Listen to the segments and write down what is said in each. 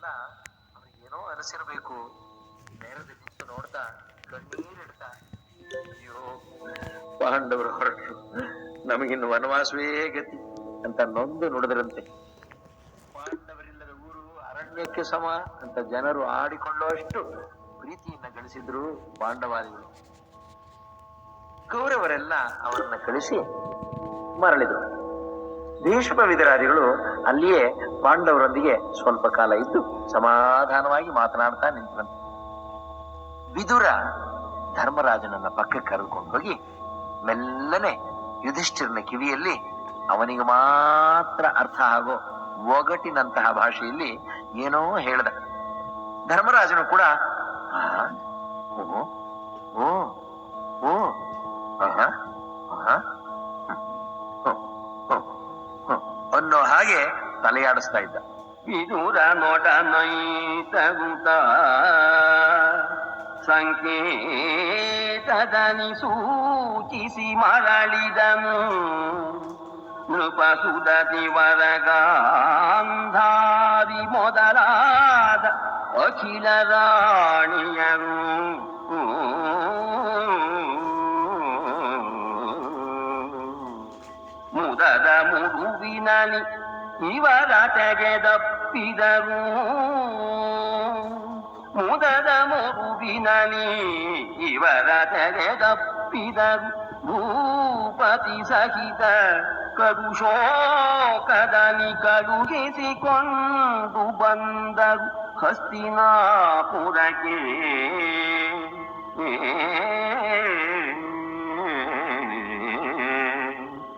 ಪಾಂಡವರೆಲ್ಲ ಅವ್ರಿಗೇನೋ ಅನಿಸಿರ್ಬೇಕು. ನೇರದಲ್ಲಿ ನಿಂತು ನೋಡ್ತಾ ಕಣ್ಣೀರಿಡ್ತಾ, ಅಯ್ಯೋ ಪಾಂಡವರು ಹೊರಟು, ನಮಗಿನ್ನು ವನವಾಸವೇ ಗತಿ ಅಂತ ನೊಂದು ನುಡಿದ್ರಂತೆ. ಪಾಂಡವರಿಲ್ಲದ ಊರು ಅರಣ್ಯಕ್ಕೆ ಸಮ ಅಂತ ಜನರು ಆಡಿಕೊಳ್ಳುವಷ್ಟು ಪ್ರೀತಿಯನ್ನ ಗಳಿಸಿದ್ರು ಪಾಂಡವಾದಿಗಳು. ಕೌರವರೆಲ್ಲ ಅವರನ್ನ ಕಳಿಸಿ ಮರಳಿದರು. ಭೀಷ್ಮ ವಿದರಾದಿಗಳು ಅಲ್ಲಿಯೇ ಪಾಂಡವರೊಂದಿಗೆ ಸ್ವಲ್ಪ ಕಾಲ ಇದ್ದು ಸಮಾಧಾನವಾಗಿ ಮಾತನಾಡ್ತಾ ನಿಂತರಂತೆ. ವಿದುರ ಧರ್ಮರಾಜನನ್ನ ಪಕ್ಕಕ್ಕೆ ಕರೆದುಕೊಂಡು ಹೋಗಿ ಮೆಲ್ಲನೆ ಯುಧಿಷ್ಠಿರನ ಕಿವಿಯಲ್ಲಿ ಅವನಿಗೆ ಮಾತ್ರ ಅರ್ಥ ಆಗೋ ಒಗಟಿನಂತಹ ಭಾಷೆಯಲ್ಲಿ ಏನೋ ಹೇಳ್ದ. ಧರ್ಮರಾಜನು ಕೂಡ ಓ ಓ ಓ ಅನ್ನೋ ಹಾಗೆ ತಲೆಯಾಡಿಸ್ತಾ ಇದ್ದ. ವಿದುರ ನೋಟ ನೈತಗುತ ಸಂಕೇತದನಿ ಸೂಚಿಸಿ ಮರಳಿದನು. ನೃಪಸುದತಿ ವರಗಾಂಧಾರಿ ಮೊದಲಾದ ಅಖಿಲ ರಾಣಿಯರು ಮುದದ ಮುರುವಿನಲಿ ಇವರ ತೆಗೆದಪ್ಪಿದರು. ಮುದದ ಮುರುವಿನಲಿ ಇವರ ತೆಗೆದಪ್ಪಿದರು. ಭೂಪತಿ ಸಹಿತ ಕರುಶೋಕದನಿ ಕಳುಹಿಸಿಕೊಂಡು ಬಂದರು ಹಸ್ತಿನಾಪುರಕ್ಕೆ.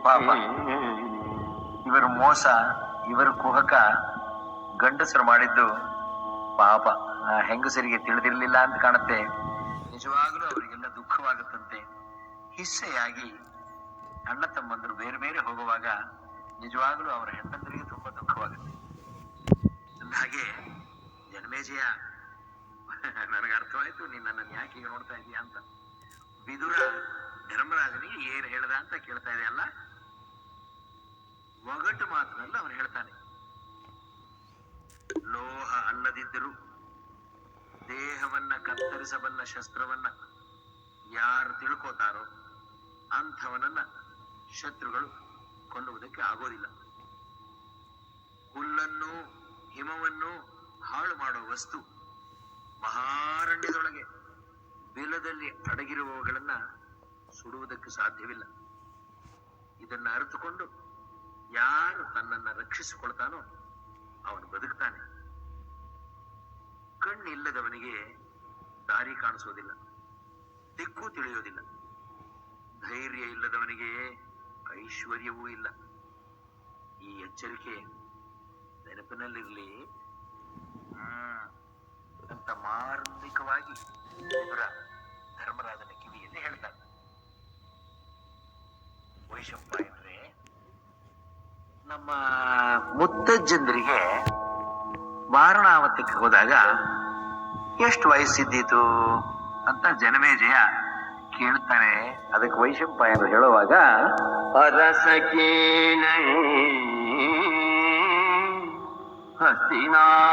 ಪಾಪ, ಇವರು ಮೋಸ, ಇವರು ಕುಹಕ ಗಂಡಸರು ಮಾಡಿದ್ದು ಪಾಪ ಆ ಹೆಂಗಸರಿಗೆ ತಿಳಿದಿರ್ಲಿಲ್ಲ ಅಂತ ಕಾಣುತ್ತೆ. ನಿಜವಾಗ್ಲೂ ಅವರಿಗೆಲ್ಲ ದುಃಖವಾಗುತ್ತಂತೆ. ಹಿಸ್ಸೆಯಾಗಿ ಅಣ್ಣ ತಮ್ಮಂದರು ಬೇರೆ ಬೇರೆ ಹೋಗುವಾಗ ನಿಜವಾಗ್ಲೂ ಅವರ ಹೆಂಡಂದರಿಗೆ ತುಂಬಾ ದುಃಖವಾಗುತ್ತೆ. ಹಾಗೆ ಜನಮೇಜಯ, ನನಗೆ ಅರ್ಥವಾಯ್ತು ನೀನ್ ನನ್ನನ್ನು ಯಾಕೆ ಈಗ ನೋಡ್ತಾ ಇದೀಯ ಅಂತ. ವಿದುರ ಧರ್ಮರಾಜನಿಗೆ ಏನ್ ಹೇಳ್ದ ಅಂತ ಕೇಳ್ತಾ ಇದೆಯಲ್ಲ. ಒಗಟು ಮಾತನಲ್ಲ ಅವನು ಹೇಳ್ತಾನೆ. ಲೋಹ ಅಲ್ಲದಿದ್ದರೂ ದೇಹವನ್ನ ಕತ್ತರಿಸಬಲ್ಲ ಶಸ್ತ್ರವನ್ನ ಯಾರು ತಿಳ್ಕೋತಾರೋ ಅಂಥವನನ್ನ ಶತ್ರುಗಳು ಕೊಲ್ಲುವುದಕ್ಕೆ ಆಗೋದಿಲ್ಲ. ಹುಲ್ಲನ್ನು ಹಿಮವನ್ನು ಹಾಳು ಮಾಡುವ ವಸ್ತು ಮಹಾರಣ್ಯದೊಳಗೆ ಬಿಲದಲ್ಲಿ ಅಡಗಿರುವವುಗಳನ್ನ ಸುಡುವುದಕ್ಕೆ ಸಾಧ್ಯವಿಲ್ಲ. ಇದನ್ನ ಅರಿತುಕೊಂಡು ಯಾರು ತನ್ನನ್ನ ರಕ್ಷಿಸಿಕೊಳ್ತಾನೋ ಅವನು ಬದುಕ್ತಾನೆ. ಕಣ್ಣಿಲ್ಲದವನಿಗೆ ದಾರಿ ಕಾಣಿಸೋದಿಲ್ಲ, ದಿಕ್ಕು ತಿಳಿಯೋದಿಲ್ಲ. ಧೈರ್ಯ ಇಲ್ಲದವನಿಗೆ ಐಶ್ವರ್ಯವೂ ಇಲ್ಲ. ಈ ಎಚ್ಚರಿಕೆ ನೆನಪಿನಲ್ಲಿರಲಿ ಅಂತ ಮಾರ್ಮಿಕವಾಗಿ ಧರ್ಮರಾಜನ ಕಿವಿಯಲ್ಲಿ ಹೇಳ್ತಾನೆ. ವೈಶಂಪಾಯನರೇ, ನಮ್ಮ ಮುತ್ತಜ್ಜಂದರಿಗೆ ವಾರಣಾವತಕ್ಕೆ ಹೋದಾಗ ಎಷ್ಟು ವಯಸ್ಸಿದ್ದೀತು ಅಂತ ಜನಮೇಜಯ ಕೇಳ್ತಾನೆ. ಅದಕ್ಕೆ ವೈಶಂಪಾಯನರು ಹೇಳುವಾಗ, ಅರಸ ಕೇಳೈ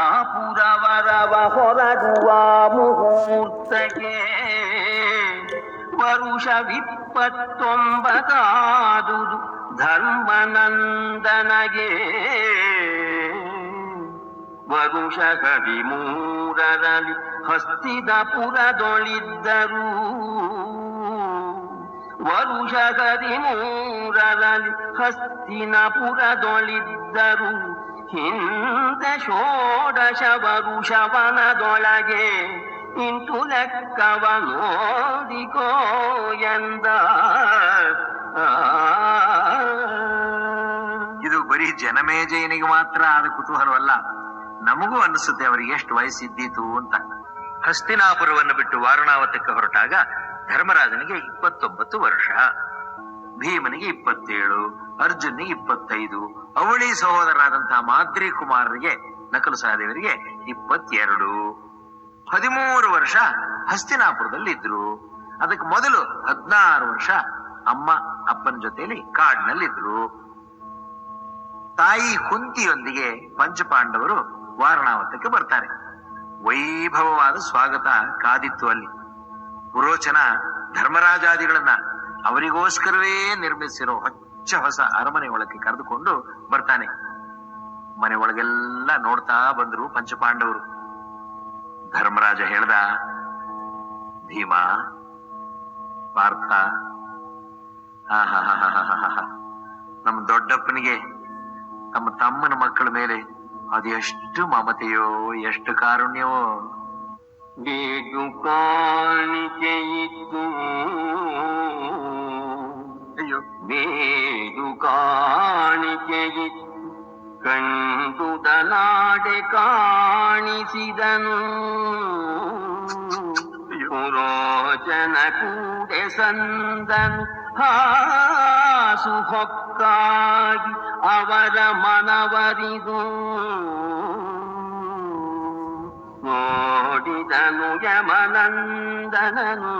ಹಸ್ತಿನಾಪುರವರವ ಹೊರಡುವ ಮುಹೂರ್ತಕ್ಕೆ ವರುಷ 29 ಧರ್ಮನಂದನಗೆ. ವರುಷ 13 ಹಸ್ತಿನಪುರದೊಳಿದ್ದರು. ವರುಷ 13 ಹಸ್ತಿನಪುರದೊಳಿದ್ದರು. ಹಿಂದೆ 16 ವರುಷವನದೊಳಗೆ ಇಂಟು ಲೆಕ್ಕವ ನೋಡಿಕೋ ಎಂದ. ಇದು ಬರೀ ಜನಮೇಜಯನಿಗೆ ಮಾತ್ರ ಆದ ಕುತೂಹಲವಲ್ಲ, ನಮಗೂ ಅನಿಸುತ್ತೆ ಅವರಿಗೆ ಎಷ್ಟು ವಯಸ್ಸಿದ್ದೀತು ಅಂತ. ಹಸ್ತಿನಾಪುರವನ್ನು ಬಿಟ್ಟು ವಾರಣಾವತಕ್ಕೆ ಹೊರಟಾಗ ಧರ್ಮರಾಜನಿಗೆ 29 ವರ್ಷ, ಭೀಮನಿಗೆ 27, ಅರ್ಜುನಿಗೆ 25, ಅವಳಿ ಸಹೋದರರಾದಂತಹ ಮಾದ್ರಿ ಕುಮಾರರಿಗೆ ನಕಲು ಸಹದೇವರಿಗೆ 22. 13 ವರ್ಷ ಹಸ್ತಿನಾಪುರದಲ್ಲಿ ಇದ್ರು. ಅದಕ್ಕೆ ಮೊದಲು 16 ವರ್ಷ ಅಮ್ಮ ಅಪ್ಪನ ಜೊತೆಯಲ್ಲಿ ಕಾಡಿನಲ್ಲಿದ್ರು. ತಾಯಿ ಕುಂತಿಯೊಂದಿಗೆ ಪಂಚಪಾಂಡವರು ವಾರಣಾವತಕ್ಕೆ ಬರ್ತಾರೆ. ವೈಭವವಾದ ಸ್ವಾಗತ ಕಾದಿತ್ತು ಅಲ್ಲಿ. ಪುರೋಚನ ಧರ್ಮರಾಜಾದಿಗಳನ್ನ ಅವರಿಗೋಸ್ಕರವೇ ನಿರ್ಮಿಸಿರೋ ಹೊಚ್ಚ ಹೊಸ ಅರಮನೆ ಒಳಗೆ ಕರೆದುಕೊಂಡು ಬರ್ತಾನೆ. ಮನೆ ಒಳಗೆಲ್ಲ ನೋಡ್ತಾ ಬಂದ್ರು ಪಂಚಪಾಂಡವರು. ಧರ್ಮರಾಜ ಹೇಳ್ದ, ಭೀಮ, ಪಾರ್ಥ, ನಮ್ಮ ದೊಡ್ಡಪ್ಪನಿಗೆ ತಮ್ಮ ತಮ್ಮನ ಮಕ್ಕಳ ಮೇಲೆ ಅದೆಷ್ಟು ಮಮತೆಯೋ, ಎಷ್ಟು ಕಾರುಣ್ಯವೋ. ಬೇಡು ಕಾಣಿಕೆಯಿತ್ತು, ಅಯ್ಯೋ, ಬೇಡು ಕಾಣಿಕೆಯಿತ್ತು, ಕಂಡುದನಾಡೆ ಕಾಣಿಸಿದನು. ಪುರೋಚನ ಕೂಡೆ ಸಂದನು ಹಾಸು ಹೊಕ್ಕಾಗಿ ಅವರ ಮನವರಿದು. ನೋಡಿದನು ಯಮನಂದನನು,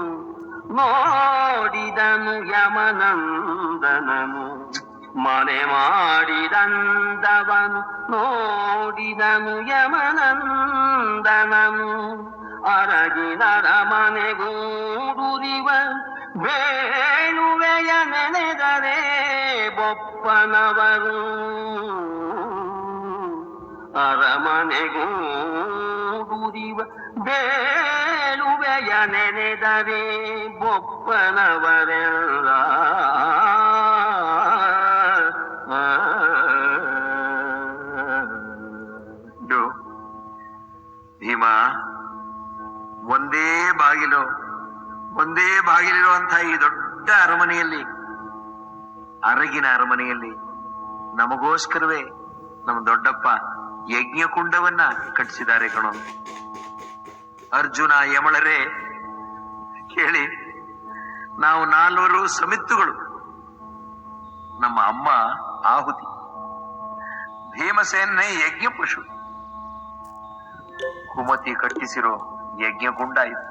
ನೋಡಿದನು ಯಮನಂದನನು, ಮನೆ ಮಾಡಿದಂದವನು ನೋಡಿದನು ಯಮನಂದನನು. ಅರಗಿನರ ಮನೆಗೂಡುರಿವ ಬೇಳುವೆಯ ನೆನೆದರೆ ಬೊಪ್ಪನವರು. ಅರಮನೆಗೂಡುರಿವ ಬೇಳುವೆಯ ನೆನೆದರೆ ಬೊಪ್ಪನವರೆಲ್ಲ. ಭೀಮ, ಒಂದೇ ಬಾಗಿಲಿರುವಂತಹ ಈ ದೊಡ್ಡ ಅರಮನೆಯಲ್ಲಿ, ಅರಗಿನ ಅರಮನೆಯಲ್ಲಿ ನಮಗೋಸ್ಕರವೇ ನಮ್ಮ ದೊಡ್ಡಪ್ಪ ಯಜ್ಞಕುಂಡವನ್ನ ಕಟ್ಟಿಸಿದ್ದಾರೆ ಕಣೋ. ಅರ್ಜುನ, ಯಮಳರೇ ಕೇಳಿ, ನಾವು 4 ಸಮಿತ್ತುಗಳು. ನಮ್ಮ ಅಮ್ಮ ಆಹುತಿ, ಭೀಮಸೇನ ಯಜ್ಞ ಪಶು, ಕುಮತಿ ಕಟ್ಟಿಸಿರೋ ಯಜ್ಞಕುಂಡ ಇದು.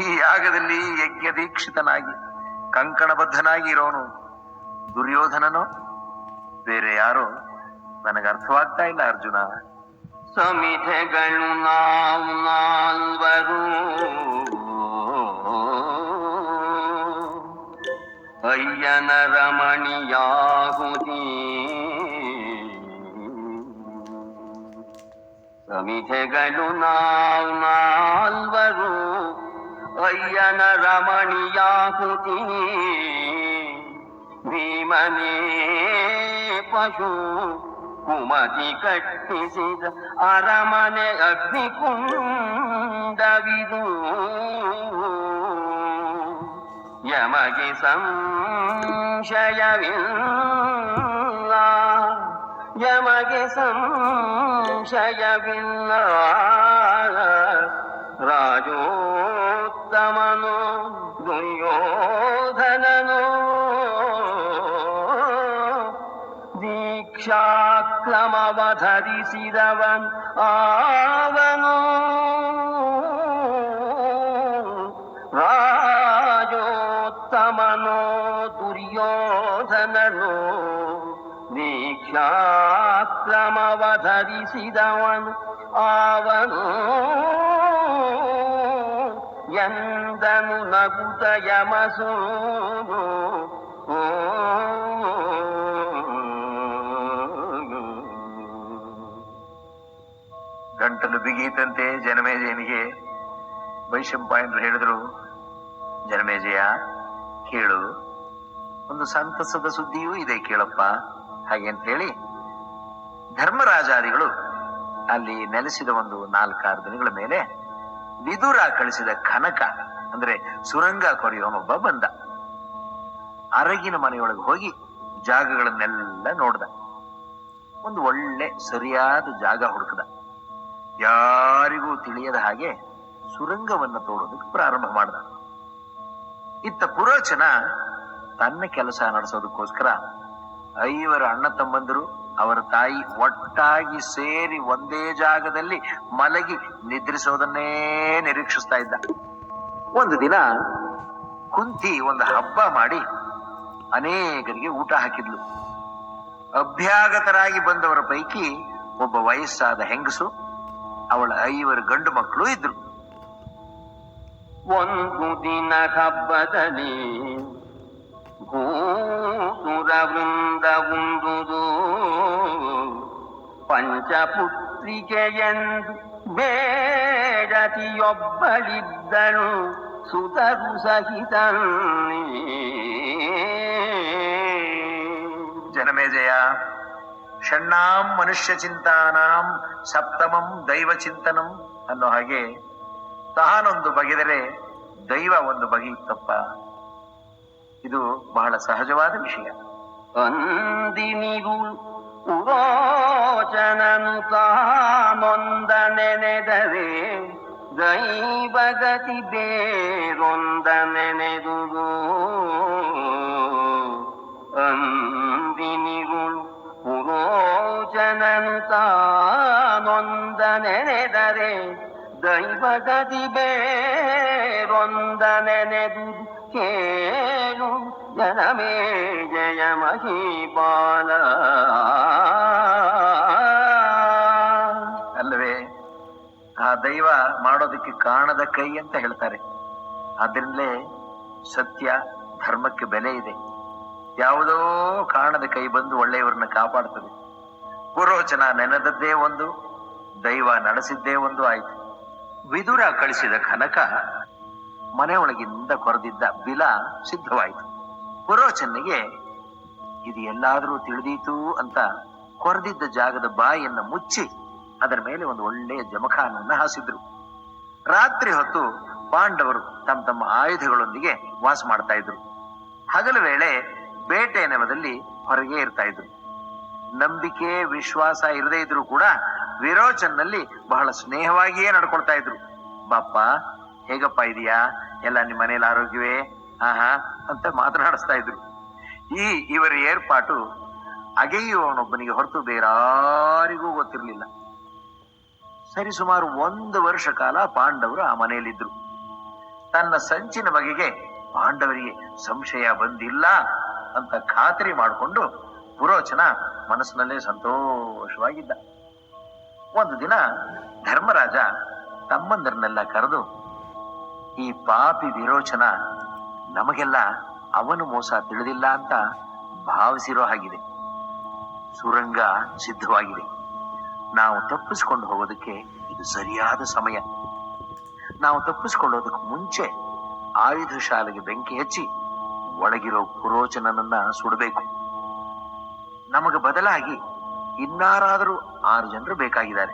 ಈ ಯಾಗದಲ್ಲಿ ಯಜ್ಞ ದೀಕ್ಷಿತನಾಗಿ ಕಂಕಣಬದ್ಧನಾಗಿ ಇರೋನು ದುರ್ಯೋಧನನೋ ಬೇರೆ ಯಾರೋ ನನಗೆ ಅರ್ಥವಾಗ್ತಾ ಇಲ್ಲ ಅರ್ಜುನ. ಸಮಿತೆಗಳು ನಾವು 4 ಅಯ್ಯನ ರಮಣಿಯಾಗುದಿ. ಸಮಿತೆಗಳು ನಾವು 4 ಅಯ್ಯನ ರಮಣಿಯಾಗುದಿ. ಭೀಮನೇ ಪಶು ಕುಮತಿ ಕಟ್ಟಿಸಿದ ಅರಮನೆ ಅಗ್ನಿಕುಂಡವಿದು. ಯಮಗೆ ಸಂಶಯವಿಲ್ಲ, ಯಮಗೆ ಸಂಶಯವಿಲ್ಲ. ರಾಜೋತ್ತಮನು ದುರ್ಯೋಧನನು ದೀಕ್ಷಾಕ್ರಮವ ಧರಿಸಿದವನ್ ಆವನು. ರಾಜೋತ್ತಮನೋ ದುರ್ಯೋಧನನು ದೀಕ್ಷಾಕ್ರಮವ ಧರಿಸಿದವನು ಆವನು. ಎಂದನು ನಗುತ ಯಮಸೂನು. ಗಂಟಲು ಬಿಗೀತಂತೆ ಜನಮೇಜಯನಿಗೆ. ವೈಶಂಪಾಯನರು ಹೇಳಿದ್ರು, ಜನಮೇಜಯ ಕೇಳು, ಒಂದು ಸಂತಸದ ಸುದ್ದಿಯೂ ಇದೆ ಕೇಳಪ್ಪ. ಹಾಗೆ ಅಂತ ಹೇಳಿ ಧರ್ಮರಾಜಾದಿಗಳು ಅಲ್ಲಿ ನೆಲೆಸಿದ ಒಂದು 4-6 ದಿನಗಳ ಮೇಲೆ ವಿದುರ ಕಳಿಸಿದ ಕನಕ ಅಂದ್ರೆ ಸುರಂಗ ಕೊರೆಯೋನೊಬ್ಬ ಬಂದ. ಅರಗಿನ ಮನೆಯೊಳಗೆ ಹೋಗಿ ಜಾಗಗಳನ್ನೆಲ್ಲ ನೋಡ್ದ. ಒಂದು ಒಳ್ಳೆ ಸರಿಯಾದ ಜಾಗ ಹುಡುಕದ. ಯಾರಿಗೂ ತಿಳಿಯದ ಹಾಗೆ ಸುರಂಗವನ್ನ ತೋಡೋದಕ್ಕೆ ಪ್ರಾರಂಭ ಮಾಡ್ದ. ಇತ್ತ ಪುರೋಚನ ತನ್ನ ಕೆಲಸ ನಡೆಸೋದಕ್ಕೋಸ್ಕರ 5 ಅಣ್ಣ ತಮ್ಮಂದಿರು ಅವರ ತಾಯಿ ಒಟ್ಟಾಗಿ ಸೇರಿ ಒಂದೇ ಜಾಗದಲ್ಲಿ ಮಲಗಿ ನಿದ್ರಿಸೋದನ್ನೇ ನಿರೀಕ್ಷಿಸ್ತಾ ಇದ್ದ. ಒಂದು ದಿನ ಕುಂತಿ ಒಂದು ಹಬ್ಬ ಮಾಡಿ ಅನೇಕರಿಗೆ ಊಟ ಹಾಕಿದ್ಲು. ಅಭ್ಯಾಗತರಾಗಿ ಬಂದವರ ಪೈಕಿ ಒಬ್ಬ ವಯಸ್ಸಾದ ಹೆಂಗಸು, ಅವಳ 5 ಗಂಡು ಮಕ್ಕಳು ಇದ್ರು. ಒಂದು ದಿನ ಹಬ್ಬದಲ್ಲಿ ಭೂಸುರ ವೃಂದ ಉಂದುದು ಪಂಚಪುತ್ರಿಕೆಯೆಂದು ಬೇಡತಿಯೊಬ್ಬಳಿದ್ದಳು ಸುತರು ಸಹಿತ. ಜನಮೇಜಯ, ಷಣ್ಣಾಂ ಮನುಷ್ಯ ಚಿಂತಾನಾಂ ಸಪ್ತಮಂ ದೈವ ಚಿಂತನಂ ಅನ್ನೋ ಹಾಗೆ ತಾನೊಂದು ಬಗೆದರೆ ದೈವ ಒಂದು ಬಗೆಯಿತ್ತಪ್ಪ. ಇದು ಬಹಳ ಸಹಜವಾದ ವಿಷಯ. ಅಂದಿನಿರು ಪುರೋಚನನು ತಾನೊಂದ ನೆನೆದರೆ ದೈವಗತಿ ಬೇರೊಂದ ನೆನೆದುದು. ಅಂದಿನಿರುಳು ಪುರೋಚನನು ತಾನೊಂದ ನೆನೆದರೆ ದೈವಗತಿ ಬೇರೊಂದ ನೆನೆದುದು. ಕೇಳು ಜನಮೇ ಜಯ ಮಹೀಪಾಲ. ಅಲ್ಲವೇ, ಆ ದೈವ ಮಾಡೋದಕ್ಕೆ ಕಾಣದ ಕೈ ಅಂತ ಹೇಳ್ತಾರೆ. ಆದ್ರಿಂದಲೇ ಸತ್ಯ ಧರ್ಮಕ್ಕೆ ಬೆಲೆ ಇದೆ. ಯಾವುದೋ ಕಾಣದ ಕೈ ಬಂದು ಒಳ್ಳೆಯವರನ್ನ ಕಾಪಾಡ್ತದೆ. ಪುರೋಚನ ನೆನೆದದ್ದೇ ಒಂದು, ದೈವ ನಡೆಸಿದ್ದೇ ಒಂದು ಆಯ್ತು. ವಿದುರ ಕಳಿಸಿದ ಕನಕ ಮನೆಯೊಳಗಿಂದ ಕೊರೆದಿದ್ದ ಬಿಲ ಸಿದ್ಧವಾಯಿತು. ಪುರೋಚನಿಗೆ ಇದು ಎಲ್ಲಾದರೂ ತಿಳಿದೀತು ಅಂತ ಕೊರೆದಿದ್ದ ಜಾಗದ ಬಾಯಿಯನ್ನು ಮುಚ್ಚಿ ಅದರ ಮೇಲೆ ಒಂದು ಒಳ್ಳೆಯ ಜಮಖಾನವನ್ನು ಹಾಸಿದ್ರು. ರಾತ್ರಿ ಹೊತ್ತು ಪಾಂಡವರು ತಮ್ಮ ತಮ್ಮ ಆಯುಧಗಳೊಂದಿಗೆ ವಾಸ ಮಾಡ್ತಾ ಇದ್ರು. ಹಗಲ ವೇಳೆ ಬೇಟೆ ನೆವದಲ್ಲಿ ಹೊರಗೆ ಇರ್ತಾ ಇದ್ರು. ನಂಬಿಕೆ ವಿಶ್ವಾಸ ಇರದೇ ಇದ್ರು ಕೂಡ ವಿರೋಚನ್ನಲ್ಲಿ ಬಹಳ ಸ್ನೇಹವಾಗಿಯೇ ನಡ್ಕೊಳ್ತಾ ಇದ್ರು. ಬಾಪ್ಪ, ಹೇಗಪ್ಪ ಇದೆಯಾ, ಎಲ್ಲ ನಿಮ್ಮ ಮನೇಲಿ ಆರೋಗ್ಯವೇ, ಆಹಾ ಅಂತ ಮಾತನಾಡಿಸ್ತಾ ಇದ್ರು. ಇವರ ಏರ್ಪಾಟು ಅಗೆಯುವವನೊಬ್ಬನಿಗೆ ಹೊರತು ಬೇರಾರಿಗೂ ಗೊತ್ತಿರಲಿಲ್ಲ. ಸರಿ ಸುಮಾರು 1 ವರ್ಷ ಕಾಲ ಪಾಂಡವರು ಆ ಮನೆಯಲ್ಲಿದ್ರು. ತನ್ನ ಸಂಚಿನ ಬಗೆಗೆ ಪಾಂಡವರಿಗೆ ಸಂಶಯ ಬಂದಿಲ್ಲ ಅಂತ ಖಾತರಿ ಮಾಡಿಕೊಂಡು ಪುರೋಚನ ಮನಸ್ಸಿನಲ್ಲೇ ಸಂತೋಷವಾಗಿದ್ದ. ಒಂದು ದಿನ ಧರ್ಮರಾಜ ತಮ್ಮಂದರನ್ನೆಲ್ಲ ಕರೆದು, ಈ ಪಾಪಿ ವಿರೋಚನ ನಮಗೆಲ್ಲ ಅವನು ಮೋಸ ತಿಳಿದಿಲ್ಲ ಅಂತ ಭಾವಿಸಿರೋ ಹಾಗಿದೆ. ಸುರಂಗ ಸಿದ್ಧವಾಗಿದೆ. ನಾವು ತಪ್ಪಿಸ್ಕೊಂಡು ಹೋಗೋದಕ್ಕೆ ಇದು ಸರಿಯಾದ ಸಮಯ. ನಾವು ತಪ್ಪಿಸ್ಕೊಳ್ಳೋದಕ್ಕೆ ಮುಂಚೆ ಆಯುಧ ಶಾಲೆಗೆ ಬೆಂಕಿ ಹಚ್ಚಿ ಒಳಗಿರೋ ಪುರೋಚನನನ್ನ ಸುಡಬೇಕು. ನಮಗೆ ಬದಲಾಗಿ ಇನ್ನಾರಾದರೂ 6 ಜನರು ಬೇಕಾಗಿದ್ದಾರೆ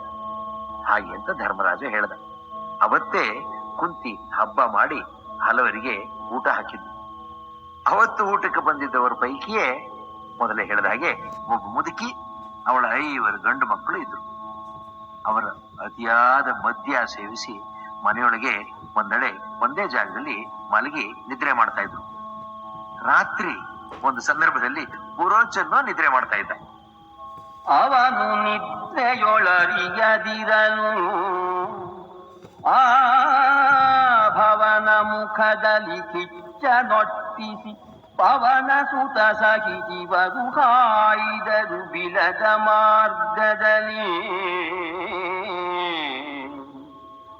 ಹಾಗೆ ಅಂತ ಧರ್ಮರಾಜ ಹೇಳ್ದ. ಅವತ್ತೇ ಕುಂತಿ ಹಬ್ಬ ಮಾಡಿ ಹಲವರಿಗೆ ಊಟ ಹಾಕಿದ್ದು. ಅವತ್ತು ಊಟಕ್ಕೆ ಬಂದಿದ್ದವರ ಪೈಕಿಯೇ ಮೊದಲೇ ಹೇಳಿದ ಹಾಗೆ ಒಬ್ಬ ಮುದುಕಿ, ಅವಳ 5 ಗಂಡು ಮಕ್ಕಳು ಇದ್ರು. ಅವರ ಅತಿಯಾದ ಮದ್ಯ ಸೇವಿಸಿ ಮನೆಯೊಳಗೆ ಒಂದೇ ಜಾಗದಲ್ಲಿ ಮಲಗಿ ನಿದ್ರೆ ಮಾಡ್ತಾ ಇದ್ರು. ರಾತ್ರಿ ಒಂದು ಸಂದರ್ಭದಲ್ಲಿ ಪುರೋಚನ ನಿದ್ರೆ ಮಾಡ್ತಾ ಇದ್ದ. ಅವನು ನಿದ್ರೆಯೊಳರಿಯದಿರಲು ಆ ಭವನ ಮುಖದಲ್ಲಿ ಕಿಚ್ಚನೊಟ್ಟಿಸಿ ಪವನ ಸುತ ಸಹಿತಿವರು ಕಾಯ್ದರು ಬಿಲದ ಮಾರ್ಗದಲ್ಲಿ.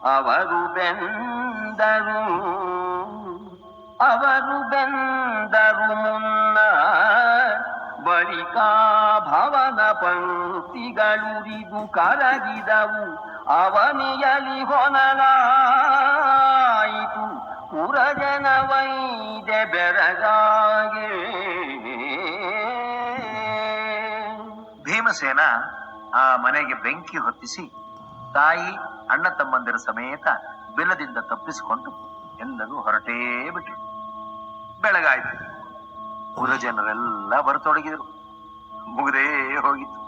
ಅವರು ಬೆಂದರು ಮುನ್ನ ಬಳಿಕ ಭವನ ಪಂಕ್ತಿಗಳುರಿದು ಕರಗಿದವು. ಅವನಿಯಲಿ ಹೊನಲಾಯಿತು ಪುರಜನ ವೈದ್ಯ ಬೆರಗಾಗೆ. ಭೀಮಸೇನ ಆ ಮನೆಗೆ ಬೆಂಕಿ ಹೊತ್ತಿಸಿ ತಾಯಿ ಅಣ್ಣ ತಮ್ಮಂದಿರ ಸಮೇತ ಬಿಲದಿಂದ ತಪ್ಪಿಸಿಕೊಂಡು ಎಲ್ಲರೂ ಹೊರಟೇ ಬಿಟ್ರು. ಬೆಳಗಾಯ್ತು. ಪುರಜನರೆಲ್ಲ ಬರತೊಡಗಿದರು. ಮುಗಿದೇ ಹೋಗಿತ್ತು.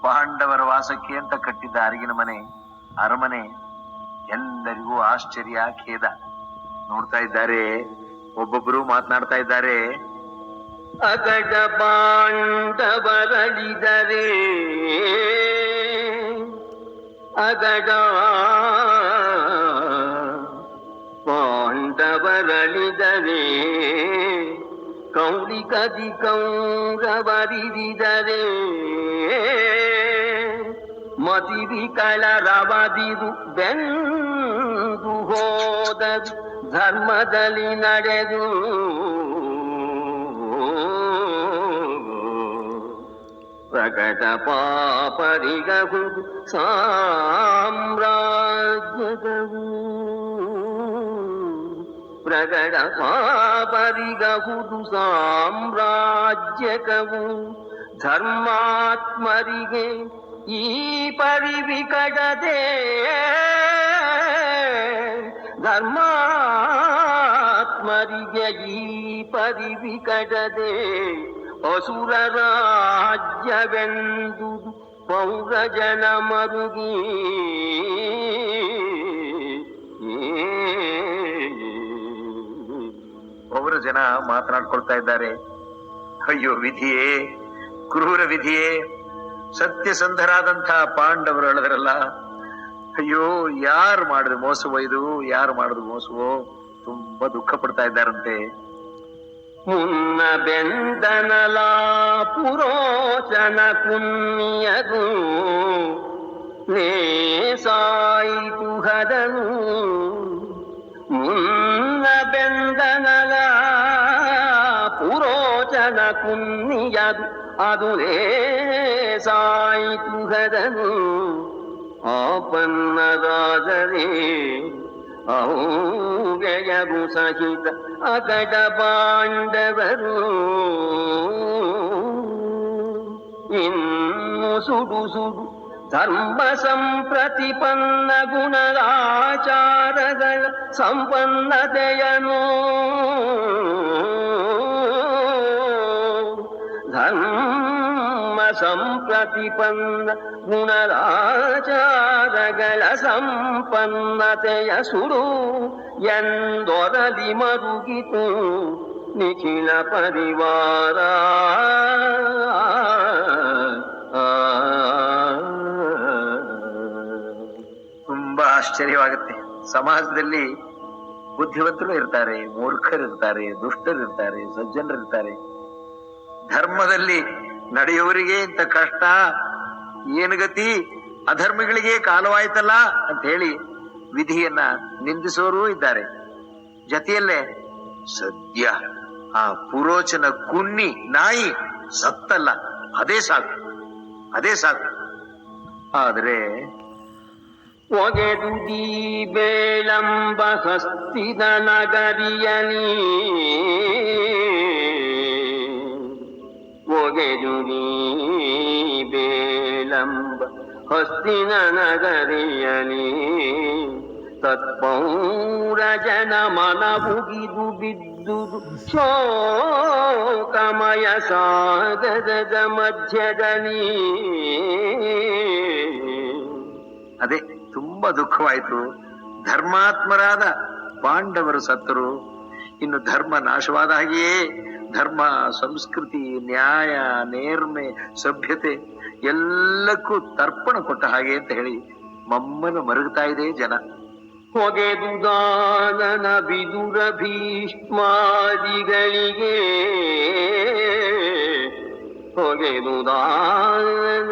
ಪಾಂಡವರ ವಾಸಕ್ಕೆ ಅಂತ ಕಟ್ಟಿದ್ದ ಅರಮನೆ ಎಲ್ಲರಿಗೂ ಆಶ್ಚರ್ಯ, ಖೇದ. ನೋಡ್ತಾ ಇದ್ದಾರೆ, ಒಬ್ಬೊಬ್ಬರು ಮಾತನಾಡ್ತಾ ಇದ್ದಾರೆ. ಅಗಡ ಪಾಂಡವರಳಿದರೆ ಅಗಡ ಪಾಂಡವರಳಿದರೆ ಕೌಲಿಕದಿ ಕೌರವರಿದರೆ ಮತಿ ವಿಕಲರವದಿದು ಬೆಂದು ಹೋದದು ಧರ್ಮದಲ್ಲಿ ನಡೆದು ಪ್ರಕಟ ಪಾಪರಿಗಹುದು ಸಾಮ್ರಾಜ್ಯದವು ಪ್ರಕಟ ಪಾಪರಿಗಹುದು ಸಾಮ್ರಾಜ್ಯಕವು ಧರ್ಮಾತ್ಮರಿಗೆ ಈ ಪರಿವಿಕಟದೆ ಧರ್ಮಾತ್ಮರಿಗೆ ಈ ಪರಿವಿಕಟದೆ ಅಸುರ ರಾಜ್ಯವೆಂದು ಪೌರಜನ ಮರುಗಿ ಪೌರ ಜನ ಮಾತನಾಡ್ಕೊಳ್ತಾ ಇದ್ದಾರೆ. ಅಯ್ಯೋ ವಿಧಿಯೇ, ಕ್ರೂರ ವಿಧಿಯೇ, ಸತ್ಯಸಂಧರಾದಂತಹ ಪಾಂಡವರು ಅಳದರಲ್ಲ. ಅಯ್ಯೋ, ಯಾರು ಮಾಡಿದ ಮೋಸವೋ ಇದು, ಯಾರು ಮಾಡಿದ ಮೋಸವೋ, ತುಂಬಾ ದುಃಖ ಪಡ್ತಾ ಇದ್ದಾರಂತೆ. ಮುನ್ನ ಬೆಂದನಲ ಪುರೋಚನ ಕುನ್ಯದು ನೇಸಾಯಿತು ಹದನು ಮುನ್ನ ಬೆಂದನಲ ಪುರೋಚನ ಕುನ್ಯದು ಅದು ನೇಸಾಯಿತು ಹದನು ಆಪನ್ನರಾದರೆ ಅವ್ಯಯವು ಸಹಿತ ಅಗಡ ಪಾಂಡವರು ಇನ್ನು ಸುಡು ಸುಡು ಧರ್ಮ ಸಂಪ್ರತಿಪನ್ನ ಗುಣಾಚಾರಗಳ ಸಂಪನ್ನತೆಯನು ಧರ್ಮ ಸಂಪ್ರತಿಪನ್ನ ಗುಣಾಚಾರಗಳ ಸಂಪನ್ನತೆಯ ಸುಡು ಎಂದೊರಲಿ ಮರುಗಿತು ನಿಖಿಲ ಪರಿವಾರ. ತುಂಬಾ ಆಶ್ಚರ್ಯವಾಗುತ್ತೆ. ಸಮಾಜದಲ್ಲಿ ಬುದ್ಧಿವಂತರು ಇರ್ತಾರೆ, ಮೂರ್ಖರಿರ್ತಾರೆ, ದುಷ್ಟರಿರ್ತಾರೆ, ಸಜ್ಜನರಿರ್ತಾರೆ. ಧರ್ಮದಲ್ಲಿ ನಡೆಯುವವರಿಗೆ ಇಂಥ ಕಷ್ಟ, ಏನು ಗತಿ, ಅಧರ್ಮಿಗಳಿಗೆ ಕಾಲವಾಯ್ತಲ್ಲ ಅಂತ ಹೇಳಿ ವಿಧಿಯನ್ನ ನಿಂದಿಸೋರು ಇದ್ದಾರೆ. ಜೊತೆಯಲ್ಲೇ ಸದ್ಯ ಆ ಪುರೋಚನ ಕುನ್ನಿ ನಾಯಿ ಸತ್ತಲ್ಲ, ಅದೇ ಸಾಕು, ಅದೇ ಸಾಕು. ಆದ್ರೆ ಒಗೆದು ದೀ ಬೇಳಂಬ ಹಸ್ತಿನ ನಗರಿಯಲಿ ಒಗೆದು ನೀ ಬೇಳಂಬ ಹಸ್ತಿನ ನಗರಿಯಲಿ ತತ್ಪೌರ ಜನ ಮನಬುಗಿದು ಬಿದ್ದುದು ಶೋಕಮಯ ಸಾಗರದ ಮಧ್ಯದಲ್ಲಿ. ಅದೇ ತುಂಬಾ ದುಃಖವಾಯ್ತು. ಧರ್ಮಾತ್ಮರಾದ ಪಾಂಡವರು ಸತ್ತರು. ಇನ್ನು ಧರ್ಮ ನಾಶವಾದ ಹಾಗೆಯೇ ಧರ್ಮ, ಸಂಸ್ಕೃತಿ, ನ್ಯಾಯ, ನೇರ್ಮೆ, ಸಭ್ಯತೆ ಎಲ್ಲಕ್ಕೂ ತರ್ಪಣ ಕೊಟ್ಟ ಹಾಗೆ ಅಂತ ಹೇಳಿ ಮಮ್ಮನ ಮರುಗ್ತಾ ಇದೆ ಜನ. ಹೊಗೆದುದಾನನ ವಿದುರ ಭೀಷ್ಮಾದಿಗಳಿಗೆ ಹೊಗೆದುದಾನನ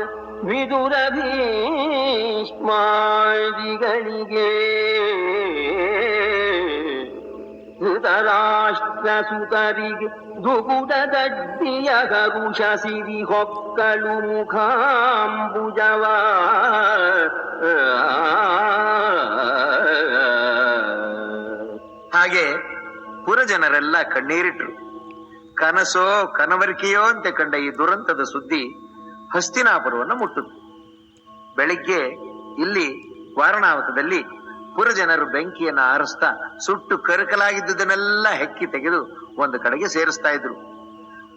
ವಿದುರ ಭೀಷ್ಮಾದಿಗಳಿಗೆ ಧೃತರಾಷ್ಟ್ರ ಸುತರಿಗೆ ದುಗುಡದಡ್ಡಿಯ ಹರುಷ ಸಿರಿ ಹೊಕ್ಕಳು ಮುಖಾಂಬುಜವ ಹಾಗೆ ಪುರಜನರೆಲ್ಲ ಕಣ್ಣೀರಿಟ್ರು. ಕನಸೋ ಕನವರಿಕೆಯೋ ಅಂತ ಕಂಡ ಈ ದುರಂತದ ಸುದ್ದಿ ಹಸ್ತಿನಾಪುರವನ್ನು ಮುಟ್ಟಿತು. ಬೆಳಿಗ್ಗೆ ಇಲ್ಲಿ ವಾರಣಾವತದಲ್ಲಿ ಪುರಜನರು ಬೆಂಕಿಯನ್ನ ಆರಿಸ್ತಾ ಸುಟ್ಟು ಕರಕಲಾಗಿದ್ದುದನ್ನೆಲ್ಲ ಹೆಕ್ಕಿ ತೆಗೆದು ಒಂದು ಕಡೆಗೆ ಸೇರಿಸ್ತಾ ಇದ್ರು.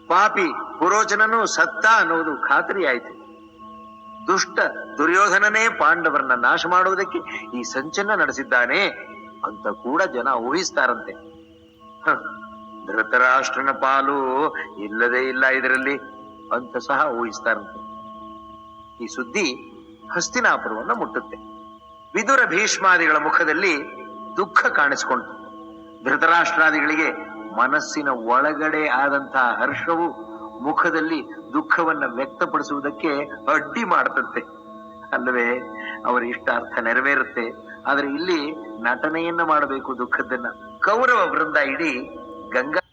ಪಾಪಿ ಪುರೋಚನನು ಸತ್ತ ಅನ್ನುವುದು ಖಾತರಿಯಾಯಿತು. ದುಷ್ಟ ದುರ್ಯೋಧನನೇ ಪಾಂಡವರನ್ನ ನಾಶ ಮಾಡುವುದಕ್ಕೆ ಈ ಸಂಚನ್ನ ನಡೆಸಿದ್ದಾನೆ ಅಂತ ಕೂಡ ಜನ ಊಹಿಸ್ತಾರಂತೆ. ಧೃತರಾಷ್ಟ್ರನ ಪಾಲು ಇಲ್ಲದೇ ಇಲ್ಲ ಇದರಲ್ಲಿ ಅಂತ ಸಹ ಊಹಿಸ್ತಾರಂತೆ. ಈ ಸುದ್ದಿ ಹಸ್ತಿನಾಪುರವನ್ನು ಮುಟ್ಟುತ್ತೆ. ವಿದುರ ಭೀಷ್ಮಾದಿಗಳ ಮುಖದಲ್ಲಿ ದುಃಖ ಕಾಣಿಸಿಕೊಂಡ್ರು. ಧೃತರಾಷ್ಟ್ರಾದಿಗಳಿಗೆ ಮನಸ್ಸಿನ ಒಳಗಡೆ ಆದಂತಹ ಹರ್ಷವು ಮುಖದಲ್ಲಿ ದುಃಖವನ್ನ ವ್ಯಕ್ತಪಡಿಸುವುದಕ್ಕೆ ಅಡ್ಡಿ ಮಾಡ್ತಂತೆ. ಅಲ್ಲವೇ? ಅವರ ಇಷ್ಟಾರ್ಥ ನೆರವೇರುತ್ತೆ. ಆದ್ರೆ ಇಲ್ಲಿ ನಟನೆಯನ್ನ ಮಾಡಬೇಕು ದುಃಖದನ್ನ. ಕೌರವ ವೃಂದ ಇಡೀ ಗಂಗಾ